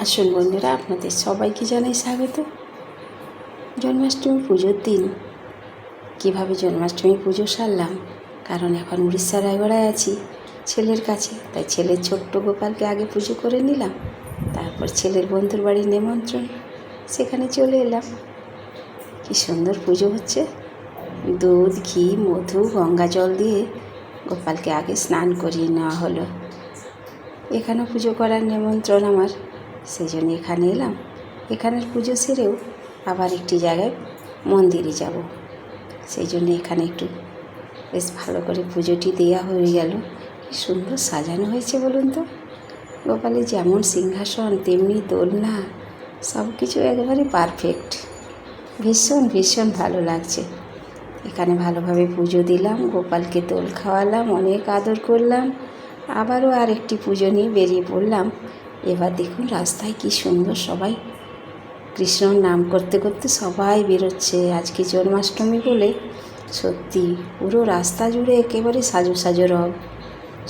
আসুন বন্ধুরা, আপনাদের সবাইকে জানাই স্বাগত। জন্মাষ্টমী পুজোর দিন কীভাবে জন্মাষ্টমী পুজো সারলাম, কারণ এখন উড়িষ্যা রায়গড়ায় আছি ছেলের কাছে, তাই ছেলের ছোট্ট গোপালকে আগে পুজো করে নিলাম। তারপর ছেলের বন্ধুর বাড়ির নিমন্ত্রণ, সেখানে চলে এলাম। কি সুন্দর পুজো হচ্ছে, দুধ, ঘি, মধু, গঙ্গা জল দিয়ে গোপালকে আগে স্নান করিয়ে নেওয়া হলো। এখানেও পুজো করার নিমন্ত্রণ আমার, সেই জন্য এখানে এলাম। এখানের পুজো সেরেও আবার একটি জায়গায় মন্দিরে যাব, সেই জন্য এখানে একটু বেশ ভালো করে পুজোটি দেওয়া হয়ে গেল। কি সুন্দর সাজানো হয়েছে বলুন তো, গোপালের যেমন সিংহাসন তেমনি দোলনা, সব কিছু একেবারে পারফেক্ট। ভীষণ ভীষণ ভালো লাগছে। এখানে ভালোভাবে পুজো দিলাম, গোপালকে দোল খাওয়ালাম, অনেক আদর করলাম। আবারও আরেকটি পুজো নিয়ে বেরিয়ে পড়লাম। এবার দেখুন রাস্তায় কি সুন্দর সবাই কৃষ্ণর নাম করতে করতে সবাই বেরোচ্ছে। আজকে জন্মাষ্টমী বলে সত্যি পুরো রাস্তা জুড়ে একেবারে সাজো সাজো রব।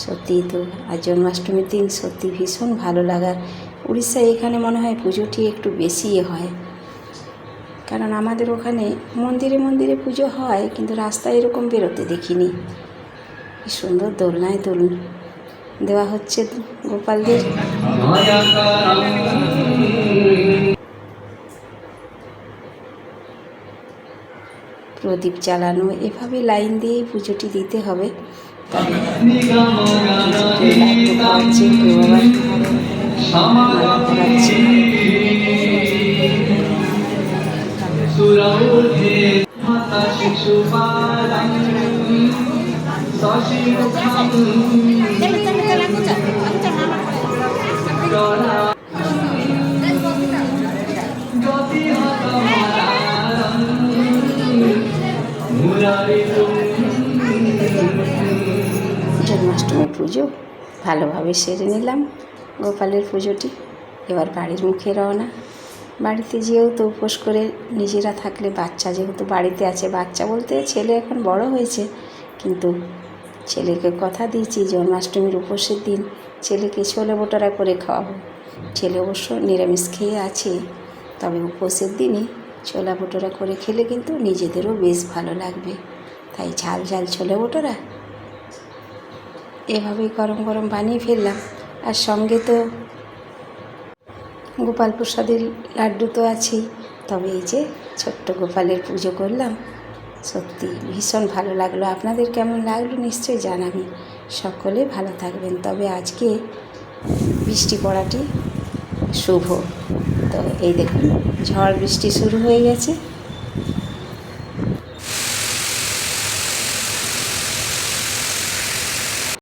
সত্যিই তো, আর জন্মাষ্টমীর দিন সত্যি ভীষণ ভালো লাগার। উড়িষ্যায় এখানে মনে হয় পুজোটি একটু বেশি হয়, কারণ আমাদের ওখানে মন্দিরে মন্দিরে পুজো হয়, কিন্তু রাস্তায় এরকম বেরোতে দেখিনি। কি সুন্দর দোলনায় দোল দেওয়া হচ্ছে গোপালদের। প্রদীপ জ্বালানো, এভাবে লাইন দিয়ে পুজোটি দিতে হবে। তবে কেউ আবার মালা পরাচ্ছে। জন্মাষ্টমী পুজো ভালোভাবে সেরে নিলাম গোপালের পুজোটি। এবার বাড়ির মুখে রওনা। বাড়িতে যেহেতু তো উপোস করে নিজেরা থাকলে, বাচ্চা যেহেতু বাড়িতে আছে, বাচ্চা বলতে ছেলে এখন বড় হয়েছে, কিন্তু ছেলেকে কথা দিয়েছি জন্মাষ্টমীর উপোসের দিন ছেলেকে ছোলে ভটোরা করে খাওয়াবো। ছেলে অবশ্য নিরামিষ খেয়ে আছে, তবে উপোসের দিনই ছোলা ভটোরা করে খেলে কিন্তু নিজেদেরও বেশ ভালো লাগবে। তাই ঝাল ঝাল ছোলে ভটোরা এভাবেই গরম গরম বানিয়ে ফেললাম। আর সঙ্গে তো গোপাল প্রসাদের লাড্ডু তো আছেই। তবে এই যে ছোট্ট গোপালের পুজো করলাম, সত্যি ভীষণ ভালো লাগলো। আপনাদের কেমন লাগলো নিশ্চয়ই জানাবেন। সকলে ভালো থাকবেন। তবে আজকে বৃষ্টি পড়াটি শুভ। তো এই দেখুন ঝড় বৃষ্টি শুরু হয়ে গেছে।